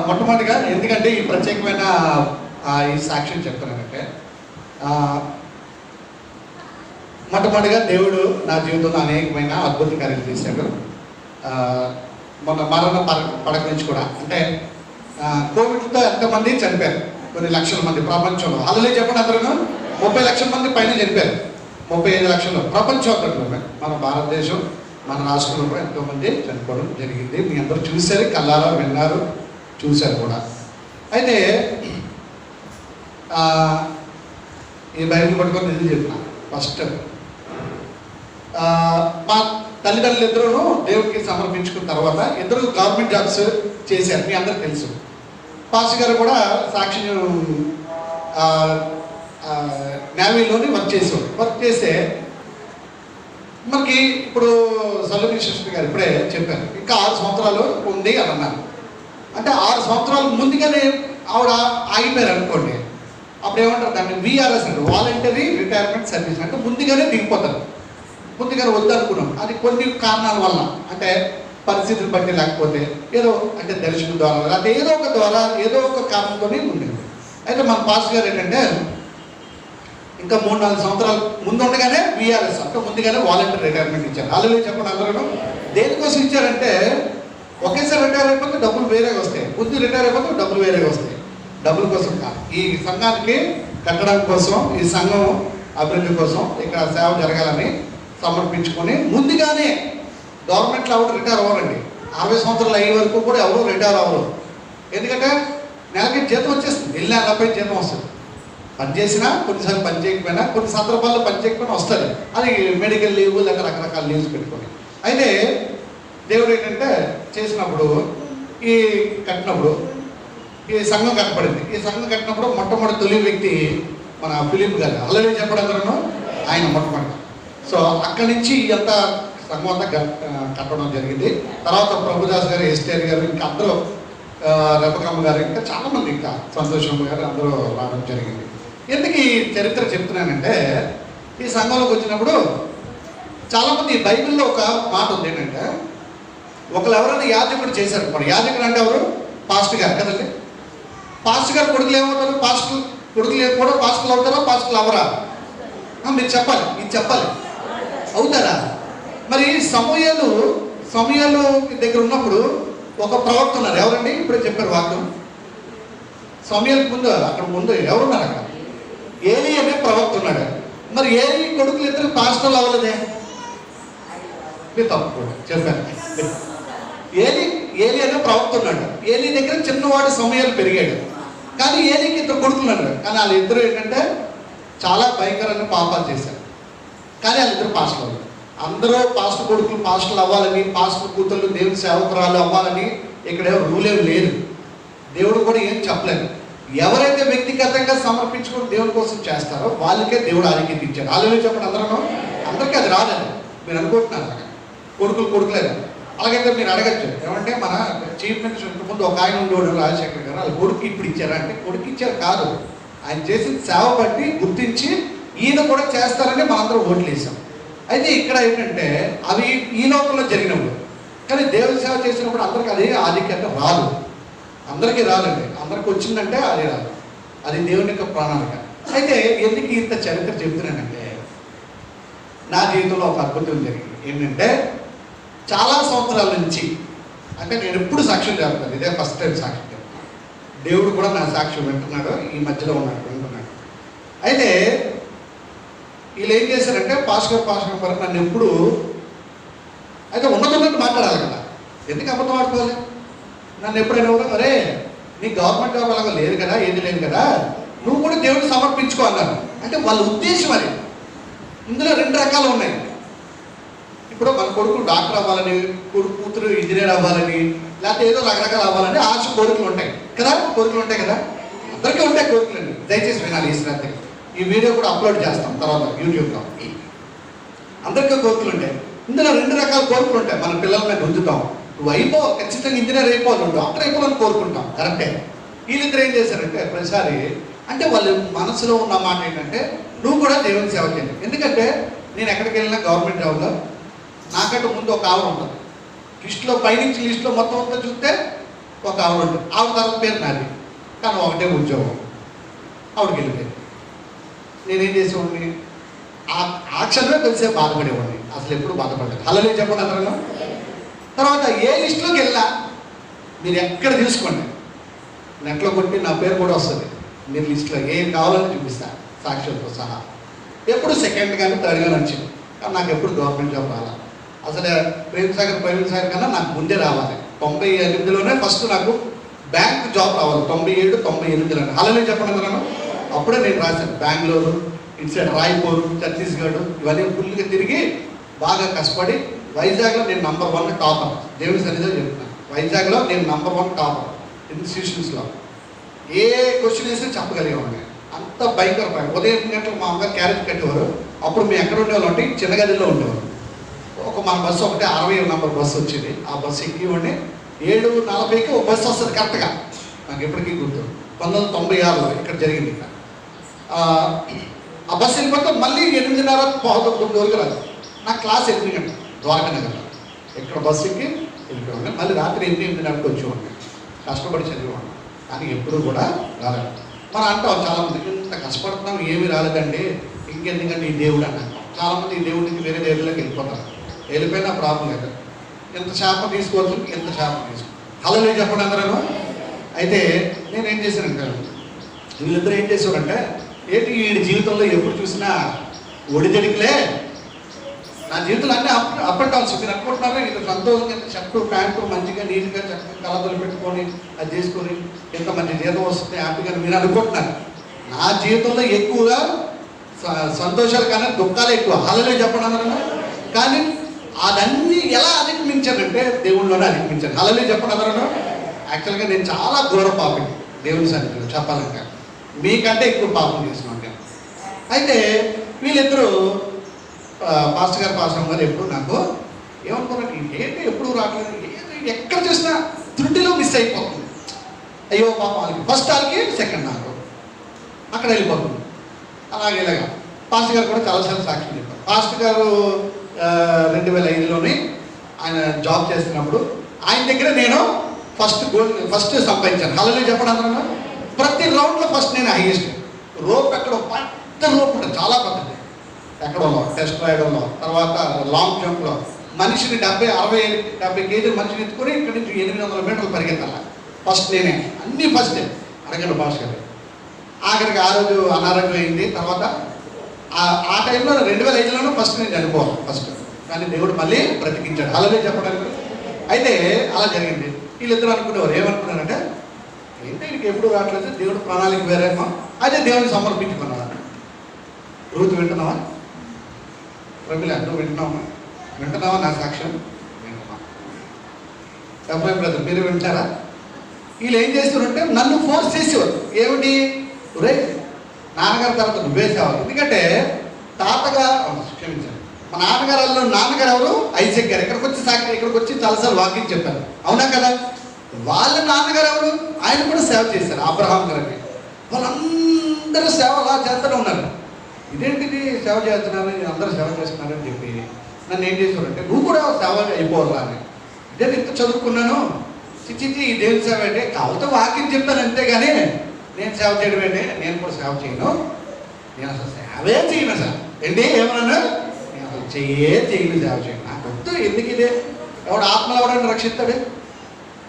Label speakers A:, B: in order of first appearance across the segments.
A: మొట్టమొదటిగా ఎందుకంటే ఈ ప్రత్యేకమైన ఈ సాక్ష్యం చెప్తున్నానంటే, మొట్టమొదటిగా దేవుడు నా జీవితంలో అనేకమైన అద్భుత కార్యాలు చేశాడు. మొన్న మరణ పడక నుంచి కూడా, అంటే కోవిడ్తో ఎంతమంది చనిపోయారు, కొన్ని లక్షల మంది ప్రపంచంలో. అలాగే చెప్పండి, అందరూ 30 లక్షల మంది పైన చనిపోయారు. 35 లక్షలు ప్రపంచంలో, మన భారతదేశం, మన రాష్ట్రంలో కూడా ఎంతోమంది చనిపోవడం జరిగింది. మీ అందరూ చూశారు, కళ్ళారా విన్నారు, చూశారు కూడా. అయితే ఈ బైబిల్ పట్టుకొని నిజం చెప్తున్నా. ఫస్ట్ మా తల్లిదండ్రులు ఇద్దరు దేవుడికి సమర్పించుకున్న తర్వాత ఇద్దరు గవర్నమెంట్ జాబ్స్ చేశారు, మీ అందరికి తెలుసు. పాస్టర్ గారు కూడా సాక్షి నేవీలోని వర్క్ చేస్తే మనకి ఇప్పుడు సల్లుని సిస్టర్ గారు ఇప్పుడే చెప్పారు, ఇంకా 6 సంవత్సరాలు ఉంది అని అన్నారు. అంటే 6 సంవత్సరాలు ముందుగానే ఆవిడ ఆగిపోయారు అనుకోండి, అప్పుడు ఏమంటారు దాన్ని విఆర్ఎస్ అంటే వాలంటరీ రిటైర్మెంట్ సర్వీస్, అంటే ముందుగానే దిగిపోతారు. ముందుగానే వద్దనుకున్నాం, అది కొన్ని కారణాల వల్ల, అంటే పరిస్థితులు బట్టి, లేకపోతే ఏదో అంటే దర్శనం ద్వారా, లేకపోతే ఏదో ఒక కారణంతోనే ఉండేది. అయితే మన పాస్టర్ గారు ఏంటంటే ఇంకా 3-4 సంవత్సరాలు ముందు ఉండగానే విఆర్ఎస్ అంటే ముందుగానే వాలంటీర్ రిటైర్మెంట్ ఇచ్చారు. అలాగే చెప్పండి, అందరూ దేనికోసం ఇచ్చారంటే ఒకేసారి రిటైర్ అయిపోతే డబ్బులు వేరేగా వస్తాయి, ముందు రిటైర్ అయిపోతే డబ్బులు వేరేగా వస్తాయి. డబ్బుల కోసం కాదు, ఈ సంఘానికి కట్టడం కోసం, ఈ సంఘం అభివృద్ధి కోసం ఇక్కడ సేవ జరగాలని సమర్పించుకొని ముందుగానే. గవర్నమెంట్లో ఎవరు రిటైర్ అవ్వరండి, 60 సంవత్సరాలు అయ్యే వరకు కూడా ఎవరు రిటైర్ అవ్వరు. ఎందుకంటే నెలకి జీతం వచ్చేస్తుంది, నెల 40 జీతం వస్తుంది. పనిచేసినా కొన్నిసార్లు పని చేయకపోయినా, కొన్ని సందర్భాల్లో పని చేయకపోయినా వస్తుంది. అది మెడికల్ లీవ్ లేక రకరకాల లీవ్స్ పెట్టుకొని. అయితే దేవుడు ఏంటంటే చేసినప్పుడు ఈ కట్టినప్పుడు ఈ సంఘం కట్టబడింది. ఈ సంఘం కట్టినప్పుడు మొట్టమొదటి తొలి వ్యక్తి మన ఫిలిప్ గారు, అలాగే చెప్పడం అందరూ ఆయన మొట్టమొదటి. సో అక్కడి నుంచి ఎంత సంఘం అంతా కట్టడం జరిగింది. తర్వాత ప్రభుదాస్ గారు, ఎస్టీఆర్ గారు, ఇంకా అందరూ రెపకమ్మ గారు, ఇంకా చాలామంది, ఇంకా సంతోషమ్మ గారు అందరూ రావడం జరిగింది. ఎందుకు ఈ చరిత్ర చెప్తున్నానంటే, ఈ సంఘంలోకి వచ్చినప్పుడు చాలామంది బైబిల్లో ఒక మాట ఉంది ఏంటంటే, ఒకరు ఎవరైనా యాజకుడు చేశారు. మరి యాజకుడు అంటే ఎవరు? పాస్టర్ గారు కదండి. పాస్టర్ గారు కొడుకులు ఏమవుతారు? కొడుకులు కూడా పాస్టర్లు అవుతారా? పాస్టర్లు అవరా? మీరు చెప్పాలి, ఇది చెప్పాలి, అవుతారా? మరి సమూయేలు దగ్గర ఉన్నప్పుడు ఒక ప్రవక్త ఉన్నారు. ఎవరండి? ఇప్పుడే చెప్పారు వాక్యం. సమూయేలు ముందు ఎవరున్నారు అక్కడ? ఏలీ అనే ప్రవక్త ఉన్నాడు. మరి ఏలీ కొడుకులు ఇద్దరు పాస్టర్లు అవ్వలేదే? మీరు తప్పు చెప్పారు. ఏలీ అనే ప్రవక్త ఉన్నాడు. ఏలీ దగ్గర చిన్నవాడు సమూయేలు పెరిగాడు. కానీ ఏలీకి 2 కొడుకులు ఉన్నారు. కానీ వాళ్ళిద్దరూ ఏంటంటే చాలా భయంకరమైన పాపాలు చేశారు. కానీ వాళ్ళిద్దరు పాస్టర్లు అవ్వలేదు. అందరూ పాస్టర్ కొడుకులు పాస్టర్లు అవ్వాలని, పాస్టర్ కూతుళ్ళు దేవుని సేవకురాలు అవ్వాలని ఇక్కడ రూల్ ఏం లేదు. దేవుడు కూడా ఏం చెప్పలేదు. ఎవరైతే వ్యక్తిగతంగా సమర్పించుకొని దేవుని కోసం చేస్తారో వాళ్ళకే దేవుడు ఆధిక్యత ఇచ్చాడు. అలాగే చెప్పండి, అందరికీ అది రాదండి. మీరు అనుకుంటున్నారు అలాగే కొడుకులేదు. అలాగైతే మీరు అడగచ్చు, ఏమంటే మన చీఫ్ మినిస్టర్ ముందు ఒక ఆయన ఉండేవాడు రాజశేఖర్ గారు, వాళ్ళ కొడుకు ఇప్పుడు ఇచ్చారా అంటే, కొడుకు ఇచ్చారు కాదు, ఆయన చేసిన సేవ బట్టి గుర్తించి ఈయన కూడా చేస్తారని మనందరం ఓట్లు వేసాం. అయితే ఇక్కడ ఏంటంటే అవి ఈ లోకంలో జరిగినప్పుడు, కానీ దేవుని సేవ చేసినప్పుడు అందరికీ అది ఆధిక్యత రాదు. అందరికీ రాదండి. అందరికి వచ్చిందంటే అది రాదు. అది దేవుని యొక్క ప్రణాళిక. అయితే ఎందుకు ఇంత చరిత్ర చెబుతున్నానంటే, నా జీవితంలో ఒక అద్భుతం జరిగింది. ఏంటంటే చాలా సంవత్సరాల నుంచి, అంటే నేను ఎప్పుడు సాక్ష్యం చెప్తాను, ఇదే ఫస్ట్ టైం సాక్ష్యం చెప్తాను. దేవుడు కూడా నా సాక్ష్యం వింటున్నాడు, ఈ మధ్యలో వింటున్నాడు. అయితే వీళ్ళు ఏం చేశారంటే పాస్టర్ గారు నన్ను ఎప్పుడు అయితే ఉన్నతున్నట్టు మాట్లాడాలి కదా, ఎందుకు అబద్ధం ఆడుకోవాలి? నన్ను ఎప్పుడైనా కూడా అరే నీ గవర్నమెంట్ జాబ్ అలాగా లేదు కదా, ఏది లేదు కదా, నువ్వు కూడా దేవుడిని సమర్పించుకో అన్నారు. అంటే వాళ్ళ ఉద్దేశం అది. ఇందులో 2 రకాలు ఉన్నాయి. ఇప్పుడు మన కొడుకు డాక్టర్ అవ్వాలని, కూతురు ఇంజనీర్ అవ్వాలని, లేకపోతే ఏదో రకరకాలు అవ్వాలని ఆశ కోరికలు ఉంటాయి కదా, అందరికీ ఉంటాయి కోరికలండి. దయచేసి వినాలి ఈ శ్రద్ధ. ఈ వీడియో కూడా అప్లోడ్ చేస్తాం తర్వాత యూట్యూబ్లో. అందరికీ కోరికలు ఉంటాయి. ఇందులో 2 రకాల కోరికలు ఉంటాయి. మన పిల్లల మీద ఉంచుతాం, నువ్వు ఖచ్చితంగా ఇంజనీర్ అయిపోవాలి, నువ్వు డాక్టర్ అయిపోవాలని కోరుకుంటాం, కరెక్టే. వీళ్ళిద్దరు ఏం చేశారంటే ప్రతిసారి, అంటే వాళ్ళ మనసులో ఉన్న మాట ఏంటంటే నువ్వు కూడా దేవుని సేవ చేయాలి. ఎందుకంటే నేను ఎక్కడికి వెళ్ళినా గవర్నమెంట్ జాబ్లో నాకంటే ముందు ఒక ఆవిడ ఉంటుంది. లిస్టులో పైనుంచి లిస్టులో మొత్తం అంతా చూస్తే ఒక ఆవిడ ఉంటుంది, ఆవిడ తర్వాత పేరు నాది, కానీ ఒకటే ఉద్యోగం, ఆవిడకి వెళ్ళిపోయింది. నేనేం చేసేవాడిని, ఆ క్షణమే తెలిసే బాధపడేవాడిని, అసలు ఎప్పుడు బాధపడలేదు. హల్లెలూయా చెప్పండి అందరూ. తర్వాత ఏ లిస్టులోకి వెళ్ళా మీరు ఎక్కడ చూసుకోండి, నెట్లో కొట్టి నా పేరు కూడా వస్తుంది, మీరు లిస్టులో ఏం కావాలని చూపిస్తాను సాక్ష్యంతో సహా. ఎప్పుడు సెకండ్ కానీ థర్డ్ కానీ వచ్చింది, కానీ నాకు ఎప్పుడు గవర్నమెంట్ జాబ్ రావాలి. అసలు ప్రవీణ్ సాగర్ కన్నా నాకు ముందే రావాలి. 98లోనే ఫస్ట్ నాకు బ్యాంక్ జాబ్ రావాలి, 97, 98లోనే. హల్లెలూయా చెప్పండి అందరూ. అప్పుడే నేను రాశాను బెంగళూరు, ఇటు సైడ్ రాయ్పూర్, ఛత్తీస్గఢ్, ఇవన్నీ ఫుల్గా తిరిగి బాగా కష్టపడి వైజాగ్లో నేను నంబర్ 1 టాపర్. దేవుని సన్నిధిలో చెప్తున్నాను, వైజాగ్లో నేను నంబర్ 1 టాపర్ ఇన్స్టిట్యూషన్స్లో. ఏ క్వశ్చన్ వేసినా చెప్పగలిగేవాడిని, అంత భయంకర. ఉదయం గంటలకు మా అమ్మగారు క్యారేజ్ కట్టేవారు. అప్పుడు మేము ఎక్కడ ఉండేవాళ్ళం అంటే చిన్న గదిలో ఉండేవారు. మన బస్సు ఒకటే 60 నంబర్ బస్సు వచ్చింది, ఆ బస్సు ఎక్కివ్వండి. 7:40కి ఒక బస్సు వస్తుంది కరెక్ట్గా, నాకు ఎప్పటికీ గుర్తు. 1996లో ఇక్కడ జరిగింది. ఇక్కడ ఆ బస్సు వెళ్ళిపోతే మళ్ళీ 8:30 వరకు రాదు. నాకు క్లాస్ 8 గంటలు ద్వారకా నగర్లో. ఇక్కడ బస్సు ఎక్కి వెళ్ళిపోయాను. మళ్ళీ రాత్రి 8:30కి వచ్చేవాడిని, కష్టపడి చదివేవాడిని, కానీ ఎప్పుడు కూడా రాలేదు. మనం అంటాం చాలామంది, ఇంత కష్టపడుతున్నాం ఏమీ రాలేదండి, ఇంకెందుకంటే ఈ దేవుడు అని అంటాం. చాలామంది ఈ దేవుడికి వేరే దేవుళ్ళకి వెళ్ళిపోతారు. వెళ్ళిపోయినా ప్రాబ్లం లేదు, ఎంత శాపం తీసుకోవచ్చు, ఎంత శాపం తీసుకోవచ్చు. హల్లెలూయా చెప్పండి అందరూ. అయితే నేనేం చేశానంటే, వీళ్ళిద్దరూ ఏం చేశారంటే, ఏంటి వీడి జీవితంలో ఎప్పుడు చూసినా ఒడిదడికిలే, నా జీవితంలో అన్నీ అప్ అండ్ డౌన్స్. మీరు అనుకుంటున్నారా ఇంత సంతోషంగా షర్టు ప్యాంటు మంచిగా నీట్గా చక్కగా కలదలు పెట్టుకొని అది చేసుకొని ఎంత మంచి జీతం వస్తుంది హ్యాపీగా మీరు అనుకుంటున్నారు. నా జీవితంలో ఎక్కువగా సంతోషాలు కానీ దుఃఖాలు ఎక్కువ. హల్లెలూయా చెప్పండి అందరూ. కానీ అదన్నీ ఎలా అధిగమించానంటే దేవుళ్ళలోనే అధిగమించాను. హల్లెలూయా చెప్పండి అందరూ. యాక్చువల్గా నేను చాలా ఘోర పాపం దేవుని సన్నిధిలో చెప్పాలంటే, మీకంటే ఎక్కువ పాపం చేస్తున్నాను నేను. అయితే వీళ్ళిద్దరూ పాస్టర్ గారు ఎప్పుడు నాకు ఏమనుకున్నాను, ఏంటి ఎప్పుడు రావట్లేదు, ఎక్కడ చూసినా త్రుటిలో మిస్ అయిపోతుంది. అయ్యో పాపం వాళ్ళకి ఫస్ట్ వాళ్ళకి సెకండ్ నాకు అక్కడ వెళ్ళిపోతుంది. అలాగే ఇలాగా పాస్టర్ గారు కూడా చాలాసార్లు సాక్ష్యం చెప్పారు. పాస్టర్ గారు 2005లోనే ఆయన జాబ్ చేస్తున్నప్పుడు ఆయన దగ్గర నేను ఫస్ట్ సంపాదించాను. హల్లెలూయా చెప్పండి అందరూ. ప్రతి రౌండ్లో ఫస్ట్ నేను హైయెస్ట్. రోప్ ఎక్కడో పెద్ద రోప్ ఉంటుంది, చాలా పెద్దది, ఎక్కడో టెస్ట్ రాయడంలో, తర్వాత లాంగ్ జంప్లో మనిషిని 70 కేజీలు మనిషిని ఎత్తుకొని ఇక్కడి నుంచి 800 మీటర్లు పరిగెత్తాలి. ఫస్ట్ నేనే, అన్నీ ఫస్ట్ అడగండి భాష గారు. ఆఖరికి ఆ రోజు అనారోగ్యం అయింది. తర్వాత ఆ టైంలో 2005లోనూ ఫస్ట్ నేను చనిపోవాలి ఫస్ట్, కానీ దేవుడు మళ్ళీ బ్రతికించాడు. హల్లెలూయా చెప్పడానికి. అయితే అలా జరిగింది. వీళ్ళిద్దరూ అనుకునేవారు, ఏమనుకున్నారంటే ఏంటి నీకు ఎప్పుడు రావట్లేదు, దేవుడు ప్రణాళిక వేరేమో. అయితే దేవుడిని సమర్పించుకున్నాడు. రూతు వింటున్నావా, రవిలా నువ్వు వింటున్నావా నా సాక్ష్యం వింటున్నా. ఎఫ్ఐ బ్రదర్ మీరు వింటారా? వీళ్ళు ఏం చేస్తున్నారంటే నన్ను ఫోర్స్ చేసేవారు. ఏమిటి, రే నాన్నగారి తర్వాత నువ్వే సేవాలి. ఎందుకంటే తాతగా క్షమించాను, మా నాన్నగారు ఎవరు, ఐజక్ గారు. ఇక్కడికి వచ్చి చాలాసార్లు వాకింగ్ చెప్పారు, అవునా కదా. వాళ్ళ నాన్నగారు ఎవరు, ఆయన కూడా సేవ చేశారు, అబ్రహాం గారికి. వాళ్ళందరూ సేవ అలా చేస్తూనే ఉన్నారు. ఇదేంటిది సేవ చేస్తున్నారు, అందరూ సేవ చేస్తున్నారని చెప్పి నన్ను ఏం చేశారంటే నువ్వు కూడా సేవ అయిపోవాలా అని. ఇదే ఇంత చదువుకున్నాను, చిచ్చి ఈ దేవుని సేవ అంటే కావుతో వాకింగ్ చెప్తాను అంతేగాని నేను సేవ చేయడం ఏంటి, నేను కూడా సేవ చేయను, నేను అసలు సేవే చేయను సార్. ఏంటి ఏమన్నా నేను అసలు చేయను సేవ చేయను, నాకు వద్దు. ఎందుకు ఇదే, ఎవడు ఆత్మలు ఎవడని రక్షిస్తాడు.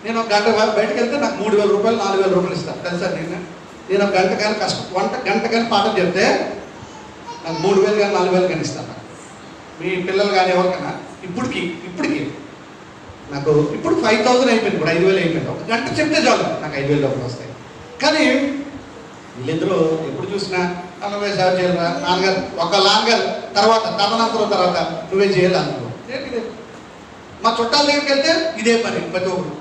A: నేను ఒక గంట బయటకు వెళ్తే నాకు 3,000 రూపాయలు 4,000 రూపాయలు ఇస్తాను తెలుసా. నేను ఒక గంట కానీ గంట కానీ పాఠం చెప్తే నాకు 3,000 కానీ 4,000 కానీ ఇస్తాను. మీ పిల్లలు కానీ ఎవరికైనా ఇప్పటికి నాకు ఇప్పుడు 5,000 అయిపోయింది, ఇప్పుడు 5,000 అయిపోయింది. ఒక గంట చెప్తే చాలు నాకు 5,000 డబ్బులు వస్తాయి. కానీ వీళ్ళిద్దరూ ఎప్పుడు చూసినా నువ్వే సేవ చేయాలరా నాన్నగారు, ఒక నాన్నగారు తర్వాత తదనంతరం తర్వాత నువ్వే చేయాలి అనుకో. ఏంటి మా చుట్టాల దగ్గరికి వెళ్తే ఇదే పని ప్రతి ఒక్కరు,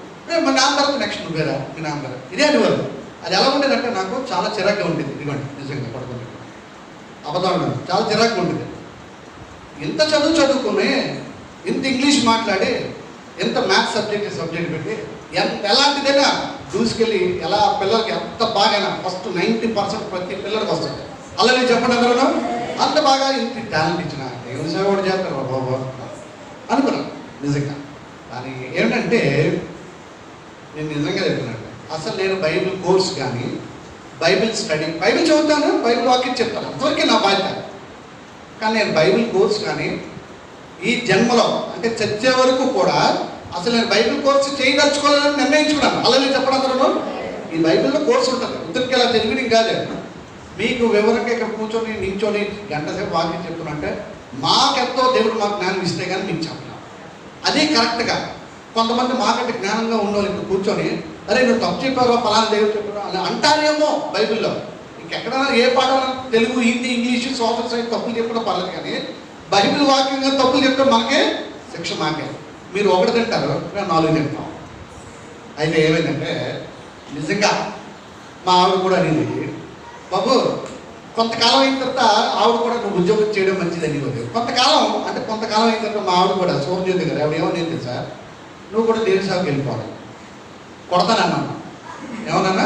A: మా నాన్న తర్వాత నెక్స్ట్ నువ్వేరా మీ నాన్నగారు, ఇదే అనేవారు. అది ఎలా ఉండేదంటే నాకు చాలా చిరాగ్గా ఉండేది. ఇదిగోండి నిజంగా పడుతుంది అబద్ధం, చాలా చిరాగ్గా ఉండేది. ఎంత చదువుకుని, ఎంత ఇంగ్లీష్ మాట్లాడి, ఎంత మ్యాథ్స్ సబ్జెక్ట్ పెట్టి ఎలాంటిదైనా దూసుకెళ్ళి ఎలా పిల్లలకి ఎంత బాగా ఫస్ట్ 90% ప్రతి పిల్లలకి వస్తుంది. అలా నేను చెప్పండి అందరూ అంత బాగా ఇంత టాలెంట్ ఇచ్చిన దేవుని సేవ కూడా చేస్తారు బాబా అనుకున్నాను నిజంగా. కానీ ఏమిటంటే నేను నిజంగా చెప్తున్నాను, అసలు నేను బైబిల్ కోర్స్ కానీ బైబిల్ స్టడీ, బైబిల్ చదువుతాను, బైబిల్ వాక్యం చెప్తాను, అంతవరకే నా బాధ్యత. కానీ నేను బైబిల్ కోర్స్ కానీ ఈ జన్మలో అంటే చచ్చే వరకు కూడా అసలు నేను బైబిల్ కోర్సు చేయదలుచుకోవాలని నిర్ణయించుకున్నాను. అలాగే చెప్పడం అందరూ ఈ బైబిల్లో కోర్సు ఉంటుంది, ఉత్తరికి అలా తెలియడం కాదు. మీకు వివరంగా ఇక్కడ కూర్చొని నించొని గంట సేపు వాక్యం చెప్తున్నంటే మాకెంతో దేవుడు మాకు జ్ఞానం ఇస్తే కానీ మీకు చెప్పలేం. అది కరెక్ట్గా. కొంతమంది మాకంటే జ్ఞానంగా ఉన్నవాళ్ళు ఇక్కడ కూర్చొని అరే నువ్వు తప్పు చెప్పారో ఫలానా దేవుడు చెప్పారో అని అంటారేమో. బైబిల్లో ఇంకెక్కడైనా ఏ పాఠాలు Telugu, Hindi, English, social science తప్పులు చెప్పడం పర్లేదు, కానీ బైబిల్ వాక్యంగా తప్పులు చెప్తే మనకే శిక్ష మాకే. మీరు ఒకటి తింటారు, మేము 4 తింటాం. అయితే ఏమైందంటే నిజంగా మా ఆవిడ కూడా అనేది, బాబు కొంతకాలం అయిన తర్వాత ఆవిడ కూడా నువ్వు ఉద్యోగం చేయడం మంచిది అనేవాడు. కొంతకాలం అయిన తర్వాత మా ఆవిడ కూడా సోమజ్యోతి గారు ఆవిడ ఏమని తెలుసు సార్, నువ్వు కూడా దేవుని సేవకి వెళ్ళిపోవాలి, కొడతానన్నా. ఏమన్నా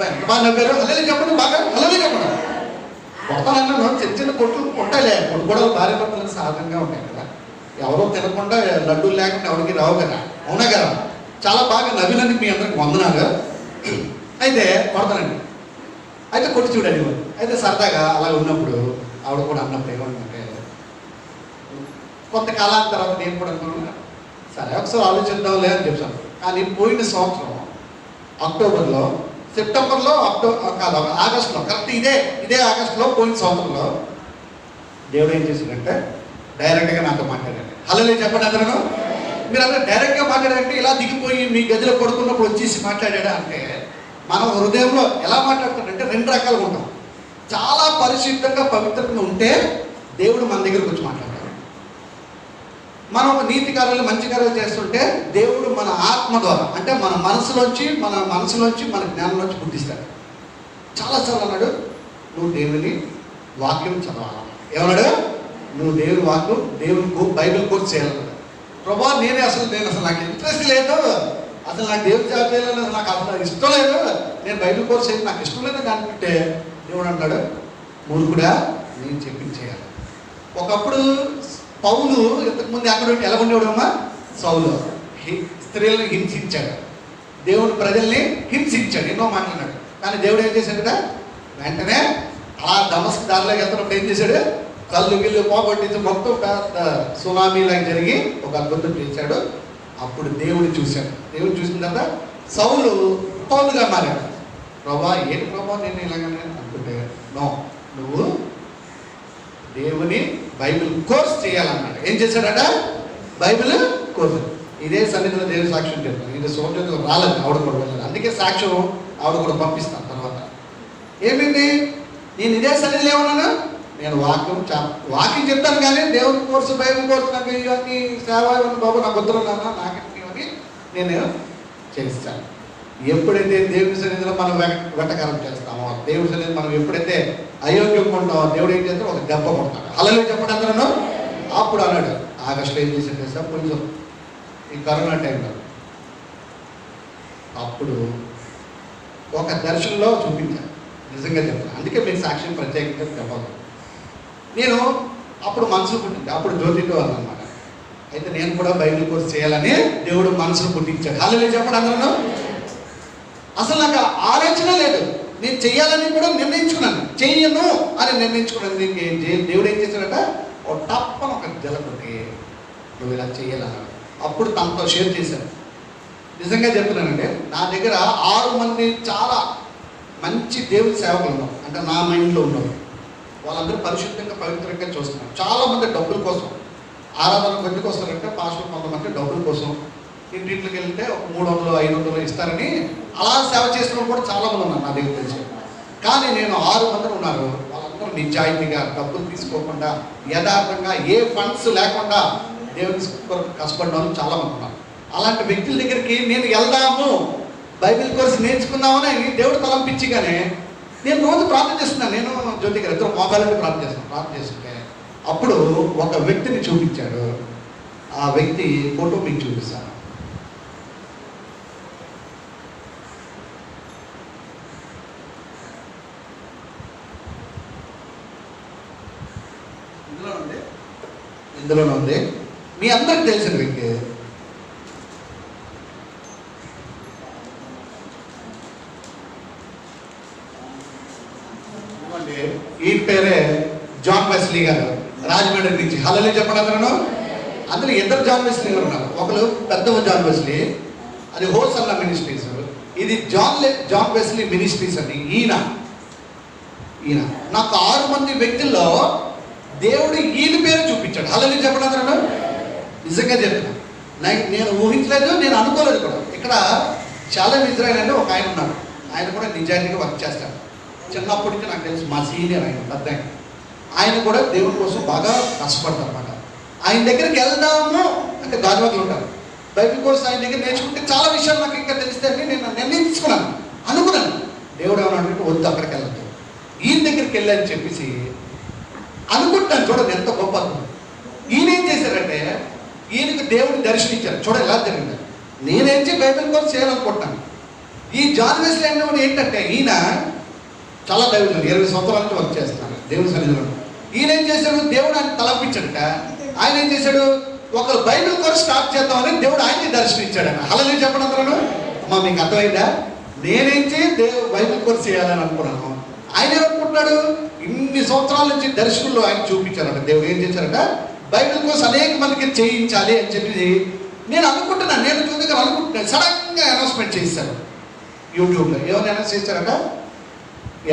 A: ఎంత బాగా నవ్వారు, అలాగే చెప్పండి, బాగా అలాగే చెప్పండి. కొడతానన్నా చిన్న కొట్లు కొట్టాలే, కొట్టుకోవడాలు భార్య భర్తలకు సాధనంగా ఉంటాయి కదా. ఎవరో తినకుండా లడ్డూలు లేకుండా ఎవరికి రావు కదా, అవునా కదా. చాలా బాగా నవ్వినందుకు మీ అందరికి వందనాలు. అయితే కొడతానండి, అయితే కొట్టి చూడండి. అయితే సరదాగా అలా ఉన్నప్పుడు ఆవిడ కూడా అన్నప్పుడు ఏమంటే కొంతకాలం తర్వాత నేను కూడా అనుకున్నాను, సరే ఒకసారి ఆలోచిద్దాంలే అని చెప్పాను. కానీ పోయిన సంవత్సరం అక్టోబర్లో, సెప్టెంబర్లో, ఆగస్టులో, కరెక్ట్ ఇదే ఆగస్టులో పోయిన సంవత్సరంలో దేవుడు ఏం చేశాడంటే డైరెక్ట్గా నాతో మాట్లాడాడు. హలో చెప్పండి అందరూ. మీరు అందరూ డైరెక్ట్గా మాట్లాడారంటే ఇలా దిగిపోయి మీ గదిలో పడుకున్నప్పుడు వచ్చేసి మాట్లాడా అంటే మనం హృదయంలో ఎలా మాట్లాడుతాడంటే 2 రకాలుగా ఉంటాం. చాలా పరిశుద్ధంగా పవిత్రంగా ఉంటే దేవుడు మన దగ్గరకు వచ్చి మాట్లాడతాడు. మనం నీతి కార్యాలు, మంచి కార్యాలు చేస్తుంటే దేవుడు మన ఆత్మ ద్వారా అంటే మన మనసులోంచి మన జ్ఞానంలోంచి పుట్టిస్తాడు. చాలాసార్లు అన్నాడు, నువ్వు దేవుని వాక్యం చదవాలి. ఏమన్నాడు? నువ్వు దేవుని వాక్యం, దేవుని బైబిల్ కోర్స్ చేయాలన్నాడు. ప్రభా నేను అసలు నాకు ఇంట్రెస్ట్ లేదు, అసలు నాకు దేవుని సేవ చేయాలని నాకు అసలు ఇష్టం లేదు, నేను బైబిల్ కోర్స్ చేయాలి నాకు ఇష్టం లేదు అనుకుంటే దేవుడు అన్నాడు, మూర్ఖుడా నేను చెప్పింది చేయాలి. ఒకప్పుడు పౌలు ఇంతకుముందు అక్కడ ఎలా ఉండేవాడమ్మా, సౌలు స్త్రీలను హింసించాడు, దేవుడు ప్రజల్ని హింసించాడు, ఎన్నో మాట్లాడినాడు. కానీ దేవుడు ఏం చేశాడట, వెంటనే ఆ దమస్కు దారిలోకి వెళ్తున్నప్పుడు ఏం చేశాడు, కళ్ళు గిల్లు పోగొట్టించి మొత్తం పెద్ద సునామీలాగా జరిగి ఒక అద్భుతం చేశాడు. అప్పుడు దేవుడు చూశాడు. దేవుడు చూసిన తర్వాత సౌలు పౌలుగా మారాడు. ప్రభా ఏంటి ప్రభా నేను ఇలాగనే అనుకుంటే, నో నువ్వు దేవుని బైబిల్ కోర్స్ చేయాలన్నాడు. ఏం చేశాడట, బైబిల్ కోర్స్. ఇదే సన్నిధిలో దేవుని సాక్ష్యం చెప్తాను. ఇది సోమజ్యోతిలో రాలేదు, ఆవిడ కూడా వెళ్ళాలి. అందుకే సాక్ష్యం ఆవిడ కూడా పంపిస్తాను తర్వాత. ఏమైంది, నేను ఇదే సన్నిధిలో ఏమన్నాను, నేను వాక్యం చెప్తాను కానీ దేవుని కోర్సు, బైబిల్ కోర్సు నాకు ఇవన్నీ సేవ బాబు నాకు వద్దురన్నా, నాకెందుకు ఇవన్నీ నేను చేస్తాను. ఎప్పుడైతే దేవుని సన్నిధిలో మనం వెటకారం చేస్తామో, దేవుని సన్నిధి మనం ఎప్పుడైతే అయోగ్యంగా ఉంటామో దేవుడు ఏం చేస్తాడో ఒక దెబ్బ కొడతాడు. హల్లెలూయా చెప్పండి అందరూ. అప్పుడు అన్నాడు, ఆగస్టులో ఏం చేశాడు సార్, కొంచెం ఈ కరోనా టైంలో అప్పుడు ఒక దర్శనంలో చూపించాను. నిజంగా చెప్తాను, అందుకే మీకు సాక్ష్యం ప్రత్యేకంగా చెప్పాలి. నేను అప్పుడు మనసులో పుట్టింది, అప్పుడు జ్యోతితో అన్నమాట. అయితే నేను కూడా బైబిల్ కోర్స్ చేయాలని దేవుడు మనసులో పుట్టించాడు. హల్లెలూయా చెప్పండి అందరూ. అసలు నాకు ఆలోచన లేదు, నేను చెయ్యాలని కూడా నిర్ణయించుకున్నాను, చెయ్యను అని నిర్ణయించుకున్నాను. దేవుడు ఏం చేశాడట, ఒక టప్పని ఒక జలకొట్టి నువ్వు ఇలా చెయ్యాలన్నాడు. అప్పుడు తనతో షేర్ చేశాను. నిజంగా చెప్తున్నానండి, నా దగ్గర 6 మంది చాలా మంచి దేవుని సేవకులు ఉన్నారు, అంటే నా మైండ్లో ఉన్నారు. వాళ్ళందరూ పరిశుద్ధంగా పవిత్రంగా చూస్తున్నారు. చాలామంది డబ్బుల కోసం ఆరాధన ఎందుకు వస్తారంటే పాస్టర్ కొంతమంది డబ్బుల కోసం ఇంటింటికి వెళ్తే ఒక 300, 500 ఇస్తారని అలా సేవ చేసిన వాళ్ళు కూడా చాలామంది ఉన్నారు నా దగ్గర తెలిసి. కానీ నేను 6 మంది ఉన్నారు, వాళ్ళందరూ నిజాయితీగా డబ్బులు తీసుకోకుండా యథార్థంగా ఏ ఫండ్స్ లేకుండా దేవుని కొరకు కష్టపడిన వాళ్ళు చాలామంది ఉన్నారు. అలాంటి వ్యక్తుల దగ్గరికి నేను వెళ్దాము, బైబిల్ కోర్స్ నేర్చుకుందామని దేవుడు తలంపించగానే నేను రోజు ప్రార్థన చేస్తున్నాను. నేను జ్యోతి గారు ఇద్దరు మోకాళ్ళని ప్రార్థన చేస్తుంటే అప్పుడు ఒక వ్యక్తిని చూపించాడు. ఆ వ్యక్తి ఫోటో మీకు చూపిస్తాను. ఇందులోనే ఉంది, మీ అందరికి తెలిసిన వ్యక్తి. చూడండి, ఈ పేరే జాన్ వెస్లీ గారు, రాజమండ్రి నుంచి. హల్లెలూయా చెప్పండి అందరూ. అందులో ఇద్దరు జాన్ వెస్లీ గారు ఉన్నారు. ఒకరు పెద్ద జాన్ వెస్లీ, అది హోసన్నా మినిస్ట్రీస్. ఇది జాన్ వెస్లీ మినిస్ట్రీస్ అండి. ఈయన నాకు 6 మంది వ్యక్తుల్లో దేవుడు ఈయన పేరు చూపించాడు. హల్లెలూయా చెప్పండి అందరూ. నిజంగా చెప్తున్నా, నేను ఊహించలేదు, నేను అనుకోలేదు కూడా. ఇక్కడ షాలేం ఇజ్రాయెల్ అని ఒక ఆయన ఉన్నారు. ఆయన కూడా నిజాయితీగా వర్క్ చేస్తాడు. చిన్నప్పటి నుంచి నాకు తెలుసు, మా సీనియర్ ఆయన, పెద్ద ఆయన కూడా దేవుడి కోసం బాగా కష్టపడతారు అన్నమాట. ఆయన దగ్గరికి వెళ్దాము అంటే గాజువాకలు ఉంటారు. బైబిల్ కోర్స్ ఆయన దగ్గర నేర్చుకుంటే చాలా విషయాలు నాకు ఇంకా తెలిస్తే నేను నిర్ణయించుకున్నాను, అనుకున్నాను. దేవుడు ఏమన్నా వద్దు, అక్కడికి వెళ్ళద్దు, ఈయన దగ్గరికి వెళ్ళని చెప్పేసి అనుకుంటాను. చూడండి ఎంత గొప్ప. ఈయన ఏం చేశారంటే, ఈయనకు దేవుడు దర్శనించారు. చూడండి ఎలా జరిగింది. నేనేం బైబిల్ కోర్స్ చేయాలనుకుంటున్నాను. ఈ జాన్ వెస్లీ అనేవాడు ఏంటంటే, ఈయన చాలా దైవజనుడు, 20 సంవత్సరాల నుంచి వర్క్ చేస్తున్నాడు దేవుడి సన్నిధిలో. ఈయన ఏం చేశాడు, దేవుడు ఆయన తలపించాడట. ఆయన ఏం చేశాడు, ఒక బైబిల్ కోర్స్ స్టార్ట్ చేద్దామని దేవుడు ఆయన్ని దర్శనించాడట. హల్లెలూయా చెప్పండి అందరూ. అమ్మా మీకు అర్థమైందా? నేనేంచి బైబిల్ కోర్స్ చేయాలని అనుకున్నాను. ఆయన ఏమనుకుంటున్నాడు, ఇన్ని సంవత్సరాల నుంచి దర్శకుల్లో ఆయన చూపించారట. దేవుడు ఏం చేశారట, బైబిల్ కోర్స్ అనేక మందికి చేయించాలి అని చెప్పి నేను అనుకుంటున్నాను. నేను చూడగా అనుకుంటున్నాను. సడన్గా అనౌన్స్మెంట్ చేశారు యూట్యూబ్లో. ఏమైనా అనౌన్స్ చేశారట,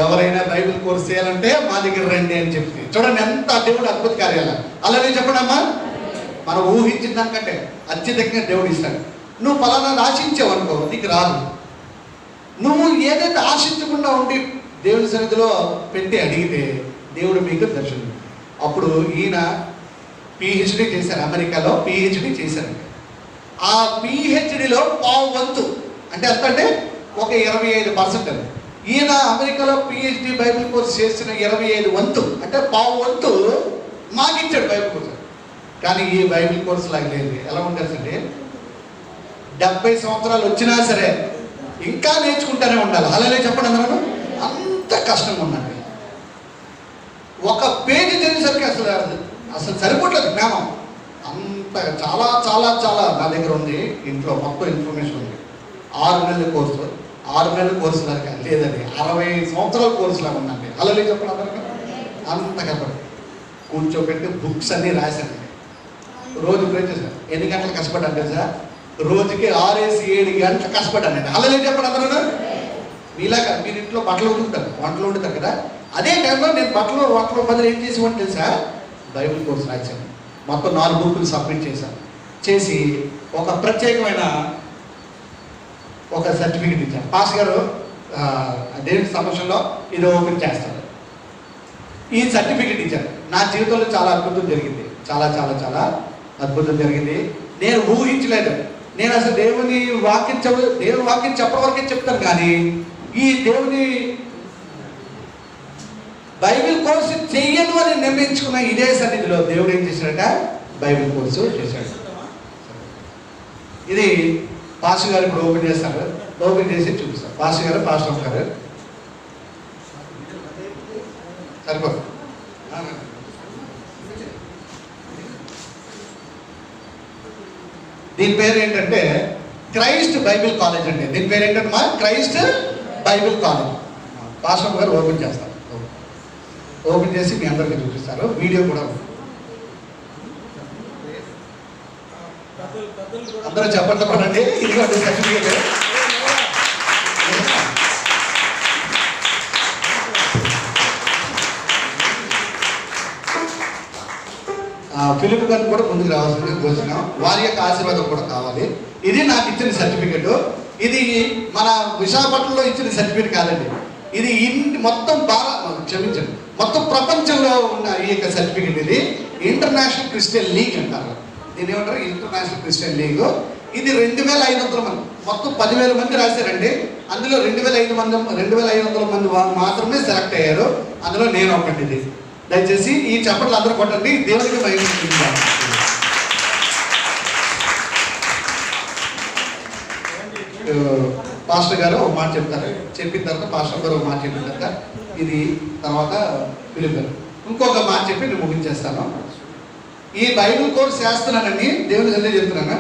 A: ఎవరైనా బైబిల్ కోర్స్ చేయాలంటే మా దగ్గర రండి అని చెప్పి. చూడండి ఎంత దేవుడు అద్భుత కార్యాలు. అలాగే చెప్పడమ్మా, మనం ఊహించిన దానికంటే అత్యధికంగా దేవుడు ఇస్తాడు. నువ్వు ఫలానా ఆశించావు అనుకో, నీకు రాదు. నువ్వు ఏదైతే ఆశించకుండా ఉండి దేవుడి సన్నిధిలో పెట్టి అడిగితే దేవుడు మీకు దర్శనం. అప్పుడు ఈయన పిహెచ్డి చేశారు, అమెరికాలో పిహెచ్డి చేశారండి. ఆ పిహెచ్డిలో పావు వంతు అంటే ఎంత అంటే ఒక 25%. ఈయన అమెరికాలో పిహెచ్డి బైబిల్ కోర్స్ చేసిన 25 వంతు అంటే పావు వంతు మాకు ఇచ్చాడు బైబిల్ కోర్స్. కానీ ఈ బైబిల్ కోర్స్ లాగా లేదు. ఎలా ఉండాల్సింటే 70 సంవత్సరాలు వచ్చినా సరే ఇంకా నేర్చుకుంటూనే ఉండాలి. అలాగే చెప్పండి అందరూ. అంత కష్టంగా ఉందండి. ఒక పేజీ చదివేసరికి అసలు సరిపోవట్లేదు జ్ఞానం. అంత చాలా చాలా చాలా నా దగ్గర ఉంది, ఇంట్లో మొత్తం ఇన్ఫర్మేషన్ ఉంది. 6 నెలల కోర్సు, 6 నెలల కోర్సు లాగా లేదండి, 60 సంవత్సరాల కోర్సు లాగా ఉందండి. అలాగే చెప్పండి అందరికీ. అంత కష్టపడి కూర్చోబెట్టి బుక్స్ అన్నీ రాశానండి. రోజు ప్రే చేశాను. ఎన్ని గంటలు కష్టపడ్డాను తెలుసా? రోజుకి 6-7 గంటలు కష్టపడ్డానండి. అలాగే చెప్పండి అందరూ. మీలాగా మీరు ఇంట్లో బట్టలు వండుకుంటారు, వంటలు వండుతారు కదా, అదే టైంలో నేను వంటలు బదులు ఏం చేసేవాడిని తెలుసా? బైబిల్ కోర్స్ రాశాను. మొత్తం 4 బుక్కులు సబ్మిట్ చేశాను. చేసి ఒక ప్రత్యేకమైన ఒక సర్టిఫికెట్ ఇచ్చాను. పాస్ గారు దేవుని సమక్షంలో ఇది ఓపెన్ చేస్తారు. ఈ సర్టిఫికెట్ ఇచ్చారు. నా జీవితంలో చాలా అద్భుతం జరిగింది. చాలా చాలా చాలా అద్భుతం జరిగింది. నేను ఊహించలేదు. నేను అసలు దేవుని వాక్యం చెప్పడం వరకే చెప్తాను, కానీ ఈ దేవుని బైబిల్ కోర్సు చెయ్యను అని నిర్ణయించుకున్న ఇదే సన్నిధిలో దేవుడు ఏం చేశాడట, బైబిల్ కోర్సు చేశాడు. ఇది పాస్టర్ గారు ఇప్పుడు ఓపెన్ చేస్తారు. ఓపెన్ చేసి చూపిస్తారు. పాస్టర్ గారు సరిపోదు. దీని పేరు ఏంటంటే క్రైస్ట్ బైబిల్ కాలేజ్ అండి. దీని పేరు ఏంటంటే మా క్రైస్ట్ బైబిల్ కాలేజ్. పాస్టర్ గారు ఓపెన్ చేస్తారు. ఓపెన్ చేసి మీ అందరికీ చూపిస్తారు. వీడియో కూడా అందరూ చెప్పండి పడండి. ఇదిగోండి సర్టిఫికేట్. ఫిలిప్ గారిని కూడా ముందుకు రావాల్సింది కోరుతున్నాం. వారి యొక్క ఆశీర్వాదం కూడా కావాలి. ఇది నాకు ఇచ్చిన సర్టిఫికెట్. ఇది మన విశాఖపట్నంలో ఇచ్చిన సర్టిఫికెట్ కాదండి. ఇది మొత్తం క్షమించండి, మొత్తం ప్రపంచంలో ఉన్న ఈ యొక్క సర్టిఫికెట్. ఇది ఇంటర్నేషనల్ క్రిస్టియన్ లీగ్ అంటారు. దీని ఏమంటారు, ఇంటర్నేషనల్ క్రిస్టియన్ లీగ్. ఇది 2500 మంది, మొత్తం 10,000 మంది రాశారండి. అందులో 2,500 మంది మాత్రమే సెలెక్ట్ అయ్యారు. అందులో నేను ఒకటి. ఇది దయచేసి ఈ చప్పట్లు అందరూ కొట్టండి. దేవుడికి మహిమ. పాస్టర్ గారు ఒక మాట చెప్తారు. చెప్పిన తర్వాత పాస్టర్ గారు ఒక మాట చెప్పిన తర్వాత ఇది తర్వాత ఫిలిప్ గారు ఇంకొక మాట చెప్పి నేను ముగించేస్తాను. ఈ బైబిల్ కోర్స్ చేస్తున్నానని దేవుని సన్నిధిలో చెప్తున్నాను.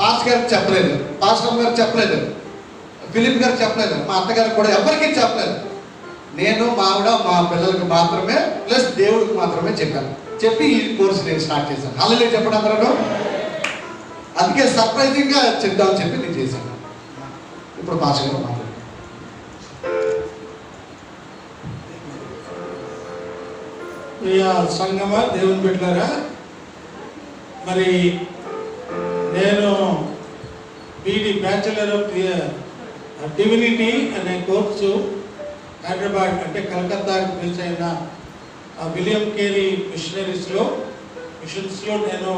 A: పాస్టర్ గారికి చెప్పలేదు, పాస్టర్ గారు చెప్పలేదు, ఫిలిప్ గారు చెప్పలేదు, మా అత్తగారికి కూడా ఎవరికీ చెప్పలేదు. నేను మా ఆవిడ మా పిల్లలకు మాత్రమే ప్లస్ దేవుడికి మాత్రమే చెప్పాను. చెప్పి ఈ కోర్సు నేను స్టార్ట్ చేశాను. హల్లెలూయా చెప్పండి అందరూ. అందుకే సర్ప్రైజింగ్గా చెప్దామని చెప్పి నేను చేశాను. ఇప్పుడు పాస్టర్ గారు మాట్లాడు.
B: ప్రియ సంగమ దేవుని బిడ్డలారా, మరి నేను బీడీ బ్యాచులర్ ఆఫ్ డివినిటీ అనే కోర్సు హైదరాబాద్ అంటే కలకత్తాకి బేస్ అయిన విలియం కేరీ మిషన్స్లో నేను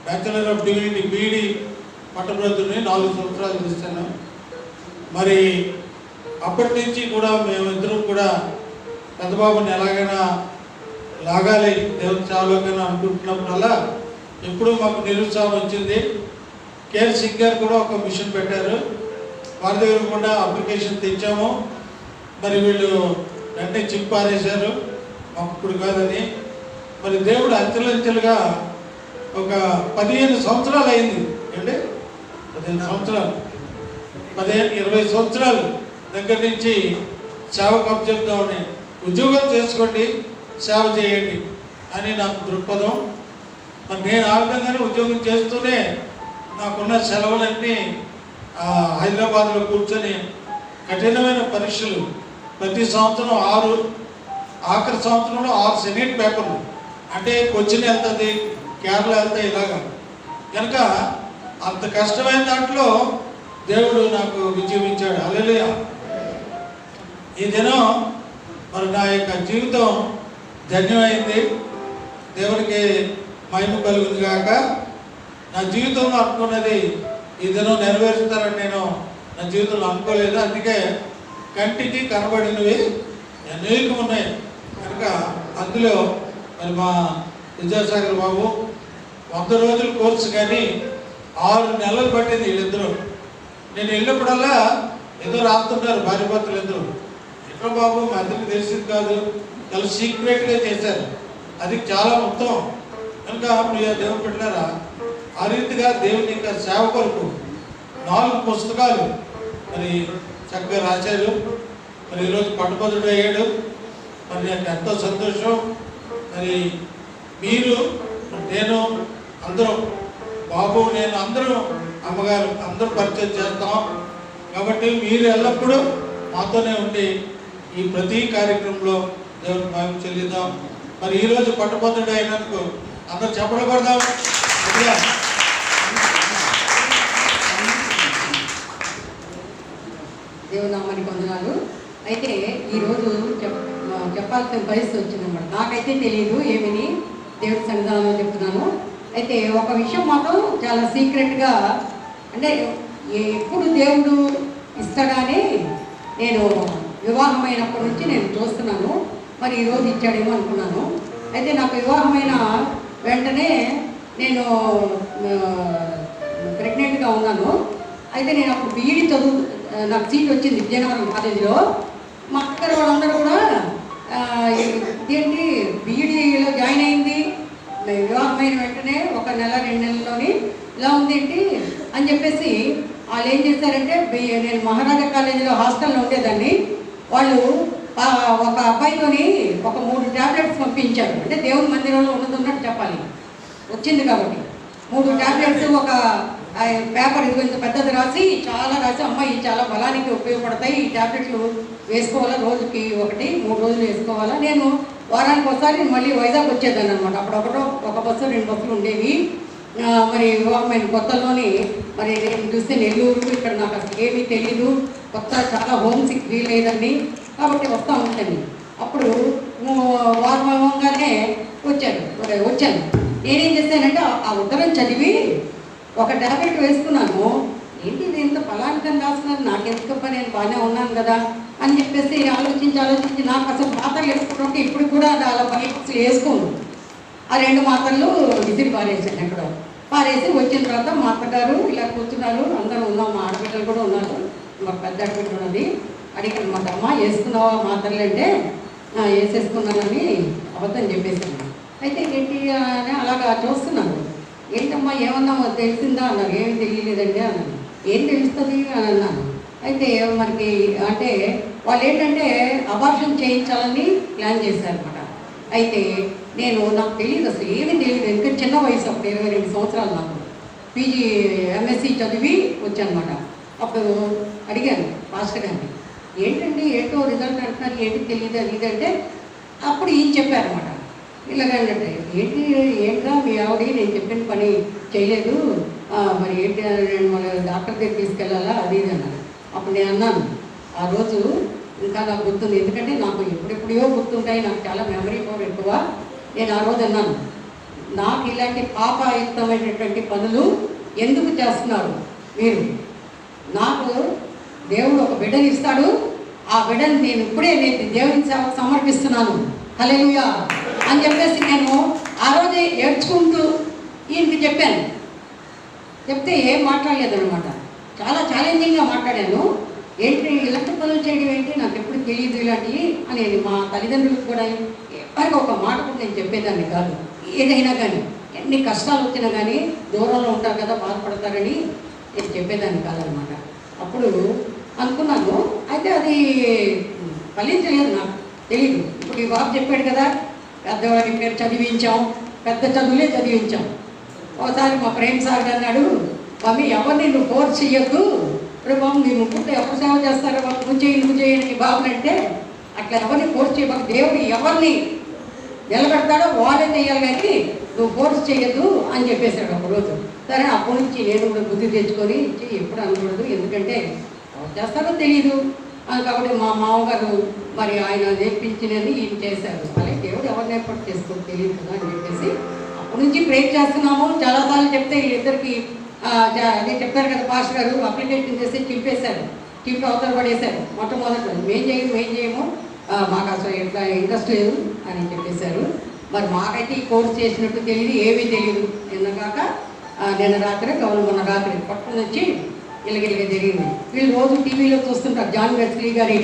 B: బ్యాచులర్ ఆఫ్ డివినిటీ బీడీ పట్టభద్రుని 4 సంవత్సరాలు చేశాను. మరి అప్పటి నుంచి కూడా మేమిద్దరం కూడా పెద్దబాబుని ఎలాగైనా లాగాలి దేవుని సేవలోకైనా అనుకుంటున్నప్పుడల్లా ఎప్పుడూ మాకు నిరుత్సాహం వచ్చింది. కేర్ సింగ్ గారు కూడా ఒక మిషన్ పెట్టారు. వారి దగ్గర కూడా అప్లికేషన్ తెచ్చాము. మరి వీళ్ళు వెంటనే చిప్ పారేశారు, మాకు ఇప్పుడు కాదని. మరి దేవుడు అంచెలంచెలుగా ఒక 15 సంవత్సరాలు అయింది అంటే 15 సంవత్సరాలు 20 సంవత్సరాలు దగ్గర నుంచి సేవకు అప్పచెప్తామని, ఉద్యోగం చేసుకోండి సేవ చేయండి అని నాకు దృక్పథం. మరి నేను ఆ విధంగానే ఉద్యోగం చేస్తూనే నాకున్న సెలవులన్నీ హైదరాబాద్లో కూర్చొని కఠినమైన పరీక్షలు ప్రతి సంవత్సరం 6, ఆఖరి సంవత్సరంలో 6 సెనేట్ పేపర్లు, అంటే కొచ్చిన్ వెళ్తుంది, కేరళ వెళ్తాయి ఇలాగా. కనుక అంత కష్టమైన దాంట్లో దేవుడు నాకు విజయం ఇచ్చాడు. హల్లెలూయా. ఈ దినం మరి నా యొక్క జీవితం ధన్యమైంది. దేవునికి మహిమ కలుగుతుంది కాక. నా జీవితంలో అనుకున్నది ఈ దినం నెరవేరుస్తారని నేను నా జీవితంలో అనుకోలేదు. అందుకే కంటికి కనబడినవి అనేకం ఉన్నాయి. కనుక అందులో మరి మా విద్యాసాగర్ బాబు 100 రోజుల కోర్సు కానీ 6 నెలలు పట్టింది వీళ్ళిద్దరూ. నేను వెళ్ళినప్పుడల్లా ఏదో రాస్తున్నారు భార్యాభర్తలు ఇద్దరు. ఎక్కడ బాబు మా అందరికి తెలిసింది కాదు, చాలా సీక్రెట్గా చేశారు. అది చాలా మొత్తం. కనుక ప్రియ దేవుని పెట్టారా, ఆ రీతిగా దేవుని యొక్క సేవ కొరకు 4 పుస్తకాలు మరి చక్కగా రాశారు. మరి ఈరోజు పట్టుభద్రుడు అయ్యాడు. మరి నాకు ఎంతో సంతోషం. మరి మీరు, నేను, అందరూ, బాబు, నేను, అందరూ, అమ్మగారు అందరూ పరిచయం చేస్తాం. కాబట్టి మీరు ఎల్లప్పుడూ మాతోనే ఉండి ఈ ప్రతి కార్యక్రమంలో దేవుని మహిమ చెల్లిద్దాం. మరి ఈరోజు పట్టుభద్రుడు అయినందుకు అందరూ చెప్పలు కొడదాం.
C: దేవుని నామానికి వందనాలు. అయితే ఈరోజు చెప్పాల్సిన పరిస్థితి వచ్చిందన్నమాట. నాకైతే తెలియదు ఏమని, దేవుడి సన్నిధానంలో చెప్తున్నాను. అయితే ఒక విషయం మాత్రం చాలా సీక్రెట్గా, అంటే ఎప్పుడు దేవుడు ఇస్తాడని నేను వివాహమైనప్పటి నుంచి నేను చూస్తున్నాను. మరి ఈరోజు ఇచ్చాడేమో అనుకున్నాను. అయితే నాకు వివాహమైన వెంటనే నేను ప్రెగ్నెంట్గా ఉన్నాను. అయితే నేను అప్పుడు బీఈడి నాకు సీట్ వచ్చింది విజయనగరం కాలేజీలో. మా అక్కడ వాళ్ళందరూ కూడా ఏంటి బీఈడీలో జాయిన్ అయింది, వివాహమైన వెంటనే 1 నెల 2 నెలల్లోని ఇలా ఉంది ఏంటి అని చెప్పేసి వాళ్ళు ఏం చేశారంటే, నేను మహారాజా కాలేజీలో హాస్టల్లో ఉండేదాన్ని. వాళ్ళు ఒక అబ్బాయితోని ఒక 3 ట్యాబ్లెట్స్ పంపించారు. అంటే దేవుని మందిరంలో ఉన్నట్టు చెప్పాలి, వచ్చింది కాబట్టి 3 ట్యాబ్లెట్స్ ఒక పేపర్ ఇది కొంచెం పెద్దది రాసి చాలా రాసి, అమ్మ ఇవి చాలా బలానికి ఉపయోగపడతాయి, ఈ ట్యాబ్లెట్లు వేసుకోవాలా, రోజుకి 1 3 రోజులు వేసుకోవాలా. నేను వారానికి ఒకసారి మళ్ళీ వైజాగ్ వచ్చేదాన్ని అనమాట. అప్పుడు ఒక బస్సు 2 బస్సులు ఉండేవి. మరి వివాహమైన కొత్తలోని మరి నేను చూస్తే నెల్లూరు, ఇక్కడ నాకు అసలు ఏమీ తెలీదు, కొత్త చాలా హోమ్ సిక్ ఫీల్ అయ్యేదండి. కాబట్టి వస్తూ ఉంటాను. అప్పుడు వారం అవ్వగానే వచ్చాను. నేనేం చేశానంటే ఆ ఉత్తరం చదివి ఒక ట్యాబ్లెట్ వేసుకున్నాను. ఏంటి ఇది ఇంత ఫలానికని రాస్తున్నారు, నాకెందుకప్ప, నేను బాగానే ఉన్నాను కదా అని చెప్పేసి ఆలోచించి నాకు అసలు మాత్రలు వేసుకుంటుంటే ఇప్పుడు కూడా అలా బయట వేసుకోను. ఆ 2 మాత్రలు విసిరి పారేసాను. ఎక్కడో పారేసి వచ్చిన తర్వాత మా అత్తగారు ఇలా కూర్చున్నారు, అందరూ ఉన్నాం, మా ఆడపిల్లలు కూడా ఉన్నారు, మా పెద్ద ఆడపిల్ల ఉన్నది. అడిగాను, మా అమ్మ వేసుకున్నావా మాత్రలు అంటే వేసేసుకున్నానని అబద్ధం చెప్పేసాను. అయితే ఏంటి అని అలాగా చూస్తున్నాను. ఏంటమ్మా ఏమన్నా తెలిసిందా అన్నారు. ఏమి తెలియలేదండి అన్నాను. ఏం తెలుస్తుంది అని అన్నాను. అయితే మనకి అంటే వాళ్ళు ఏంటంటే అబార్షన్ చేయించాలని ప్లాన్ చేశారనమాట. అయితే నాకు తెలియదు, అసలు ఏమీ తెలియదు. ఇంకా చిన్న వయసు, అప్పుడు 22 సంవత్సరాలు నాకు. పీజీ ఎంఎస్సి చదివి వచ్చానమాట. అప్పుడు అడిగాను పాస్టర్ గారిని, ఏంటండి ఏంటో రిజల్ట్ అంటున్నారు, ఏంటి తెలియదు అది ఇదంటే అప్పుడు ఈయన చెప్పారనమాట. ఇలాగంటే ఏంటా మీ ఆవిడ నేను చెప్పిన పని చేయలేదు, మరి ఏంటి మన డాక్టర్ దగ్గర తీసుకెళ్ళాలా అది ఇది అన్నారు. అప్పుడు నేను అన్నాను, ఆ రోజు ఇంకా నాకు గుర్తుంది, ఎందుకంటే నాకు ఎప్పుడెప్పుడో గుర్తుంటాయి, నాకు చాలా మెమరీ పవర్ ఎక్కువ. నేను ఆ రోజు అన్నాను, నాకు ఇలాంటి పాపయుక్తమైనటువంటి పనులు ఎందుకు చేస్తున్నారు మీరు? నాకు దేవుడు ఒక బిడ్డని ఇస్తాడు, ఆ బిడ్డని నేను ఇప్పుడే దేవుని సేవకు సమర్పిస్తున్నాను, హల్లెలూయా అని చెప్పేసి నేను ఆ రోజే ఏడ్చుకుంటూ ఈయనకి చెప్పాను. చెప్తే ఏం మాట్లాడలేదనమాట. చాలా ఛాలెంజింగ్గా మాట్లాడాను. ఏంటి ఇలాంటి పనులు చేయడం ఏంటి, నాకు ఎప్పుడు తెలియదు ఇలాంటివి అనేది. మా తల్లిదండ్రులకు కూడా ఎవరికి ఒక మాట కూడా నేను చెప్పేదాన్ని కాదు. ఏదైనా కానీ ఎన్ని కష్టాలు వచ్చినా కానీ దూరంలో ఉంటారు కదా, బాధపడతారని నేను చెప్పేదాన్ని కాదనమాట. అప్పుడు అనుకున్నాను, అయితే అది ఫలించలేదు, నాకు తెలియదు. ఇప్పుడు ఈ బాబు చెప్పాడు కదా, పెద్దవాడికి పేరు చదివించాం, పెద్ద చదువులే చదివించాం. ఒకసారి మా ప్రేమ్ సార్ అన్నాడు, మమ్మీ ఎవరిని నువ్వు ఫోర్స్ చెయ్యొద్దు, ఇప్పుడు బాబు నీ ముగ్గురు ఎవరు సేవ చేస్తారో వాళ్ళు నువ్వు చేయండి బాబుని అంటే, అట్లా ఎవరిని ఫోర్స్ చేయబాకు, దేవుడు ఎవరిని నిలబెడతాడో వాళ్ళే చేయాలి కానీ నువ్వు ఫోర్స్ చేయొద్దు అని చెప్పేశాడు ఒకరోజు. సరే అప్పటి నుంచి నేను కూడా బుద్ధి తెచ్చుకొని ఎప్పుడు అనకూడదు, ఎందుకంటే ఎవరు చేస్తారో తెలియదు. కాబట్టి మా మామగారు మరి ఆయన నేర్పించినది ఈయన చేశారు, అలాగే దేవుడు ఎవరిని ఏర్పాటు చేసుకోవడం తెలియదు కదా అని చెప్పేసి అప్పటి నుంచి ప్రేర్ చేస్తున్నాము. చాలాసార్లు చెప్తే వీళ్ళిద్దరికి అదే చెప్పారు కదా పాస్టర్ గారు, అప్లికేషన్ చేసి చింపేశారు, చింపి అవతల పడేశారు. మొట్టమొదటి మేం చేయము మాకు అసలు ఎట్లా ఇంట్రెస్ట్ లేదు అని చెప్పేశారు. మరి మాకైతే ఈ కోర్స్ చేసినట్టు తెలియదు, ఏమీ తెలియదు. నిన్న రాత్రి మొన్న రాత్రి పట్టుకుని వచ్చి ఇలాగ జరిగింది. వీళ్ళు రోజు టీవీలో చూస్తుంటారు, జాన్ వెస్లీ గారి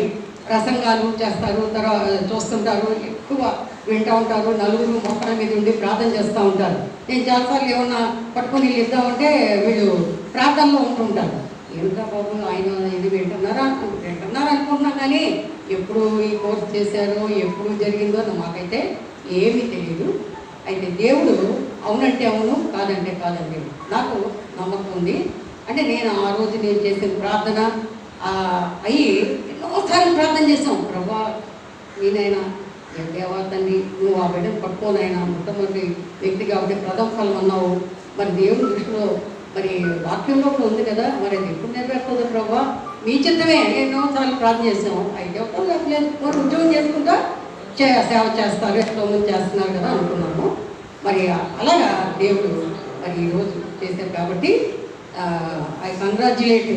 C: ప్రసంగాలు చేస్తారు, తర్వాత చూస్తుంటారు, ఎక్కువ వింటూ ఉంటారు. నలుగురు మొక్కల మీద ఉండి ప్రార్థన చేస్తూ ఉంటారు. నేను చాలాసార్లు ఏమన్నా పట్టుకొని వీళ్ళు ఇద్దామంటే వీళ్ళు ప్రార్థనలో ఉంటుంటారు. ఏమిటా బాబు ఆయన ఇది వింటున్నారా అనుకుంటున్నా, కానీ ఎప్పుడు ఈ కోర్స్ చేశారో ఎప్పుడు జరిగిందో మాకైతే ఏమీ తెలియదు. అయితే దేవుడు అవునంటే అవును, కాదంటే కాదండి, నాకు నమ్మకం ఉంది. అంటే నేను ఆ రోజు నేను చేసిన ప్రార్థన అయ్యి ఎన్నోసార్లు ప్రార్థన చేసాం, ప్రభా నేనైనా దేవా తండ్రి నువ్వు ఆ బిడ్డను పట్టుకోనైనా మొట్టమొదటి వ్యక్తి కాబట్టి ప్రథమ ఫలం అన్నావు. మరి దేవుని దృష్టిలో మరి వాక్యంలో కూడా ఉంది కదా, మరి అది ఎప్పుడు నెరవేరుతుందో ప్రభా మీ చిత్తమే ఎన్నోసార్లు ప్రార్థన చేసాము. అయితే లేదు ఉద్యోగం చేసుకుంటా సేవ చేస్తారు, ఎంతోమంది చేస్తున్నారు కదా అనుకున్నాము. మరి అలాగా దేవుడు మరి ఈరోజు చేశారు కాబట్టి ఐ కంగ్రాచ్యులేట్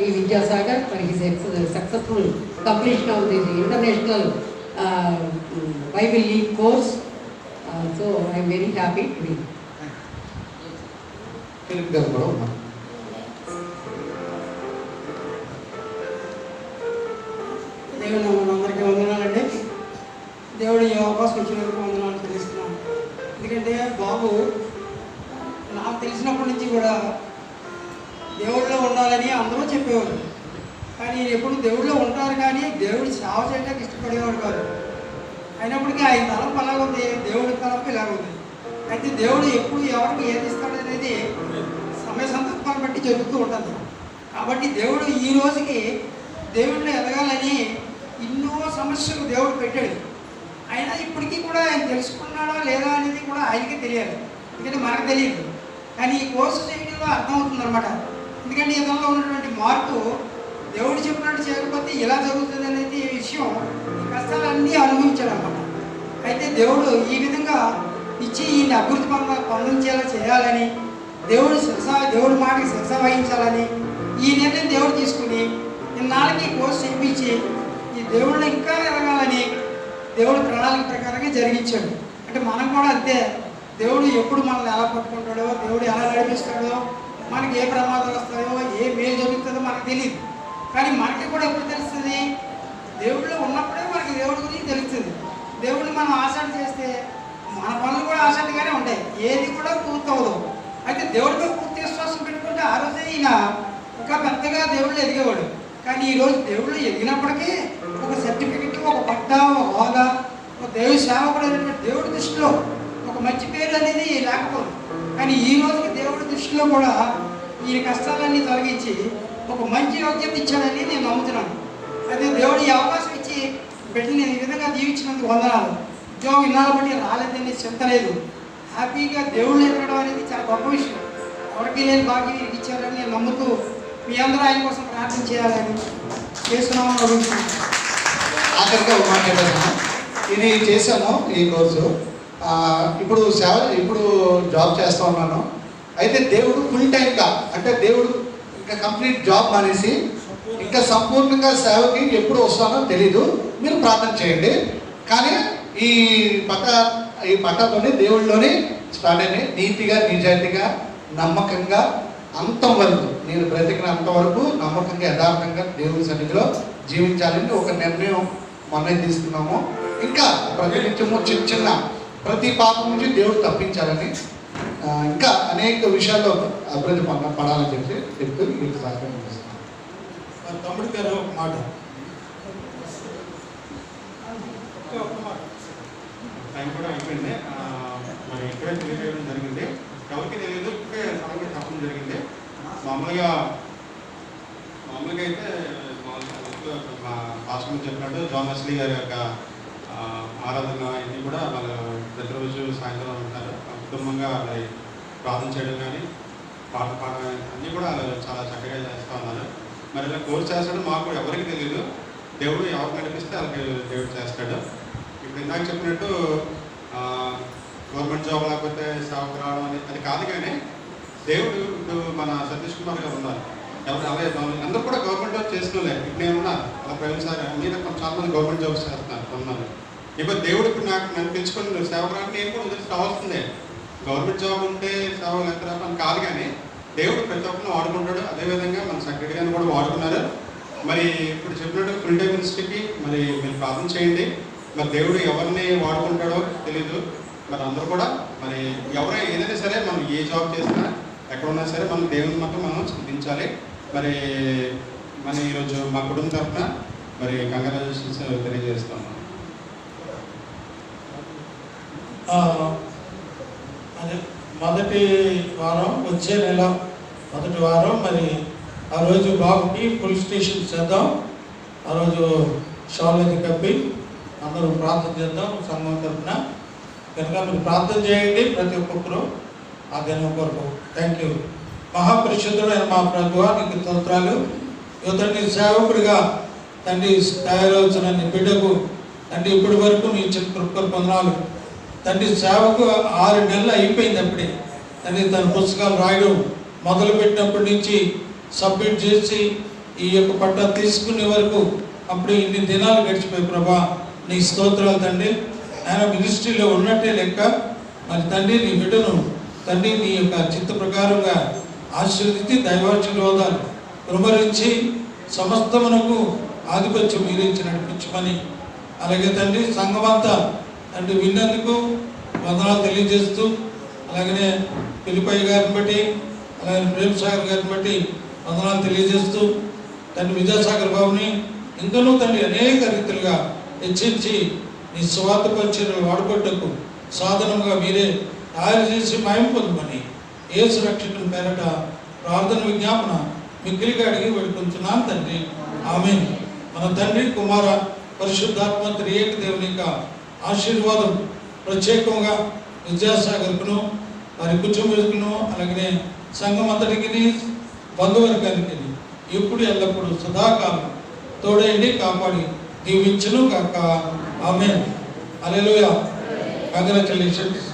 C: ఈ Vidyasagar for his successful completion of the international Bible league course. So I'm very happy to be.
D: దేవుడు అందరికీ వందనాలండి. దేవుడు ఈ అవకాశం ఇచ్చినందుకు వందనాలు తెలుస్తున్నాను. ఎందుకంటే బాబు నాకు తెలిసినప్పటి నుంచి కూడా దేవుడిలో ఉండాలని అందరూ చెప్పేవారు, కానీ ఎప్పుడు దేవుడిలో ఉంటారు కానీ దేవుడు సేవ చేయడానికి ఇష్టపడేవాడు కాదు. అయినప్పటికీ ఆయన తలంపు అలాగ ఉంది, దేవుడి తలంపు ఇలాగ ఉంది. అయితే దేవుడు ఎప్పుడు ఎవరికి ఏది ఇస్తాడు అనేది సమయ సందర్భాన్ని బట్టి జరుగుతూ ఉంటుంది. కాబట్టి దేవుడు ఈ రోజుకి దేవుడిని ఎదగాలని ఎన్నో సమస్యలు దేవుడు పెట్టాడు. అయినా ఇప్పటికీ కూడా ఆయన తెలుసుకున్నాడా లేదా అనేది కూడా ఆయనకే తెలియాలి, ఎందుకంటే మనకు తెలియదు. కానీ ఈ కోర్సు చేయడంలో అర్థమవుతుంది అనమాట. ఎందుకంటే ఇతనిలో ఉన్నటువంటి మార్పు దేవుడు చెప్పినట్టు చేయకపోతే ఇలా జరుగుతుంది అనేది విషయం ఈ కష్టాలన్నీ అనుభవించాడు అనమాట. అయితే దేవుడు ఈ విధంగా ఇచ్చి ఈయన అభివృద్ధి పొందించేలా చేయాలని, దేవుడు మాటకి శిక్ష వహించాలని ఈ నిర్ణయం దేవుడు తీసుకుని ఇన్నాళ్ళకి కోర్సు చేయించి ఈ దేవుడిని ఇంకా ఎదగాలని దేవుడు ప్రణాళిక ప్రకారంగా జరిగించాడు. అంటే మనం కూడా అంతే, దేవుడు ఎప్పుడు మనల్ని ఎలా పట్టుకుంటాడో, దేవుడు ఎలా నడిపిస్తాడో, మనకి ఏ ప్రమాదాలు వస్తాయో, ఏ మేలు జరుగుతుందో మనకు తెలియదు. కానీ మనకి కూడా ఎప్పుడు తెలుస్తుంది, దేవుడిలో ఉన్నప్పుడే మనకి దేవుడి గురించి తెలుస్తుంది. దేవుడిని మనం ఆశలు చేస్తే మన పనులు కూడా ఆశలుగానే ఉంటాయి, ఏది కూడా పూర్తవదు. అయితే దేవుడిపై పూర్తి విశ్వాసం పెట్టుకుంటే ఆ రోజే ఈయన ఇంకా పెద్దగా దేవుళ్ళు ఎదిగేవాడు. కానీ ఈరోజు దేవుళ్ళు ఎదిగినప్పటికీ ఒక సర్టిఫికెట్, ఒక పట్టా, ఒక హోదా, ఒక దేవుడి సేవకుడు అనేటువంటి దేవుడి దృష్టిలో ఒక మంచి పేరు అనేది లేకపోతుంది. కానీ ఈ రోజుకి దేవుడి దృష్టిలో కూడా ఈ కష్టాలన్నీ తొలగించి ఒక మంచి యోగ్యత ఇచ్చాడని నేను నమ్ముతున్నాను. అదే దేవుడు ఈ అవకాశం ఇచ్చి బిడ్డని నేను ఈ విధంగా దీవించినందుకు వందనాలు. ఉద్యోగం ఇన్నాళ్ళ బట్టి రాలేదని చింత లేదు. హ్యాపీగా దేవుళ్ళు ఎదగడం అనేది చాలా గొప్ప విషయం. ఎవరికి లేని భాగ్యం వీరికి ఇచ్చారని నేను నమ్ముతూ మీ అందరూ ఆయన కోసం ప్రార్థన చేయాలని చేస్తున్నామని అడుగుతున్నాను.
A: ఆఖరిగా ఒక మాట చెప్పేసాను, ఇది చేశాను ఈ కోర్సు. ఇప్పుడు జాబ్ చేస్తూ ఉన్నాను. అయితే దేవుడు ఫుల్ టైంగా, అంటే దేవుడు ఇంకా కంప్లీట్ జాబ్ మానేసి ఇంకా సంపూర్ణంగా సేవకి ఎప్పుడు వస్తానో తెలీదు. మీరు ప్రార్థన చేయండి. కానీ ఈ పట్టతోనే దేవుళ్ళలోనే స్టార్ట్ అయినాయి. నీతిగా, నిజాయితీగా, నమ్మకంగా అంతం వరకు, నేను బ్రతికినంత వరకు నమ్మకంగా, యథార్థంగా దేవుని సన్నిధిలో జీవించాలని ఒక నిర్ణయం మొన్న తీసుకున్నాము. ఇంకా ప్రతినిత్యము చిన్న ప్రతి పాపం నుంచి దేవుడు తప్పించాలని, ఇంకా అనేక విషయాల్లో అభివృద్ధి పడాలని చెప్తూ మీకు సహాయం చేస్తున్నాను.
B: తమ్ముడి గారు ఒక మాట.
E: టైం కూడా అయిపోయింది. మరి ఇక్కడే తెలియజేయడం జరిగింది. ఎవరికి తెలియదు, ఇక్కడే సడన్గా చెప్పడం జరిగింది. మామూలుగా అయితే మా పాస్టర్ చెప్పినట్టు జాన్ వెస్లీ గారి యొక్క ఆరాధన ఇవన్నీ కూడా వాళ్ళు ప్రతిరోజు సాయంత్రం ఉంటారు. కుటుంబంగా మరి ప్రార్థన చేయడం కానీ, పాట పాడడం అన్నీ కూడా చాలా చక్కగా చేస్తూ ఉన్నారు. మరి ఇలా కోర్స్ చేస్తాడు మాకు ఎవరికి తెలియదు. దేవుడు ఎవరు నడిపిస్తే వాళ్ళకి దేవుడు చేస్తాడు. ఇప్పుడు ఇందాక చెప్పినట్టు గవర్నమెంట్ జాబ్ లేకపోతే సేవకు రావడం అనేది అది కాదు. కానీ దేవుడు ఇప్పుడు మన సతీష్ కుమార్ గారు ఉన్నారు, ఎవరు అలాగే అందరూ కూడా గవర్నమెంట్ జాబ్ చేసుకోలే. ఇప్పుడు నేను ఉన్నా అలా ప్రైవేట్ సార్ మీద చాలా మంది గవర్నమెంట్ జాబ్స్ చేస్తున్నారు ఉన్నారు. ఇప్పుడు దేవుడు ఇప్పుడు నన్ను పిలుచుకొని సేవకు రావడానికి నేను కూడా వదిలిసి రావాల్సిందే. గవర్నమెంట్ జాబ్ ఉంటే సేవ లేకపోతే అని కాదు. కానీ దేవుడు ప్రతి ఒక్కరిని వాడుకుంటాడు. అదేవిధంగా మన సెక్రటరీ గారిని కూడా వాడుకున్నారు. మరి ఇప్పుడు చెప్పినట్టు ఫుల్ టైం మినిస్ట్రీకి మరి మీరు ప్రార్థన చేయండి. మరి దేవుడు ఎవరిని వాడుకుంటాడో తెలీదు. మరి అందరూ కూడా మరి ఎవరైనా ఏదైనా సరే మనం ఏ జాబ్ చేసినా ఎక్కడ ఉన్నా సరే మనం దేవుని మాత్రం మనం చింతించాలి. మరి మన ఈరోజు మా కుటుంబం తరఫున మరి కంగ్రాచులేషన్స్ తెలియజేస్తాము.
B: అదే మొదటి వారం, వచ్చే నెల మొదటి వారం మరి ఆ రోజు బాబుకి ఫుల్ స్టేషన్ చేద్దాం. ఆ రోజు షాలది కప్పి అందరూ ప్రార్థన చేద్దాం సంఘం తరఫున. కనుక మీరు ప్రార్థన చేయండి ప్రతి ఒక్కొక్కరు ఆ దినం కొరకు. Thank you. మహాపరిశుద్ధుడైన మా ప్రభువా నీకు స్తోత్రాలు. తండ్రి సేవకుడిగా తండ్రి తయారవుతున్న నీ బిడ్డకు తండ్రి ఇప్పటి వరకు నీ ఇచ్చిన కృపలు పొందనాలు. తండ్రి సేవకు 6 నెలలు అయిపోయింది. అప్పుడే తండ్రి తన పుస్తకాలు రాయడం మొదలుపెట్టినప్పటి నుంచి సబ్మిట్ చేసి ఈ యొక్క పట్టా తీసుకునే వరకు అప్పుడు ఇన్ని దినాలు గడిచిపోయి ప్రభా నీ స్తోత్రాలు తండ్రి. ఆయన మినిస్ట్రీలో ఉన్నట్టే లెక్క. మరి తండ్రి నీ బిడ్డను తండ్రి నీ యొక్క చిత్త ప్రకారంగా ఆశీర్వదించి దైవాశీర్వాదాలు కృమరించి సమస్తమునకు ఆధిపత్యం మీరించి నడిపించమని, అలాగే తండ్రి సంఘమంతా తండ్రి విన్నందుకు వందనాలు తెలియజేస్తూ, అలాగనే పిలిపయ్య గారిని బట్టి, అలాగే ప్రేమ్ సాగర్ గారిని బట్టి వందనాలు తెలియజేస్తూ, తండ్రి విద్యాసాగర్ బాబుని ఇంకనూ తండ్రి అనేక రీతిలుగా హెచ్చించి నీ స్వార్థ పరిచర్యలు వాడుకోటకు సాధనంగా మీరే తయారు చేసి మయం పొందమని యేసు రక్షకుని పేరట ప్రార్థన విజ్ఞాపన మిక్కిలిగా అడిగి వేడుకుంటున్నాను తండ్రి. ఆమేన్. మన తండ్రి కుమార పరిశుద్ధాత్మ త్రియేక దేవుని యొక్క ఆశీర్వాదం ప్రత్యేకంగా విద్యాసాగర్కును వారి కుటుంబీకును అలాగనే సంఘం అంతటికి బంధువర్గానికి ఎప్పుడు ఎల్లప్పుడూ సదాకాలం తోడేయండి కాపాడి దీవించును కాక. ఆమేన్. హల్లెలూయా. కంగ్రాచులేషన్స్.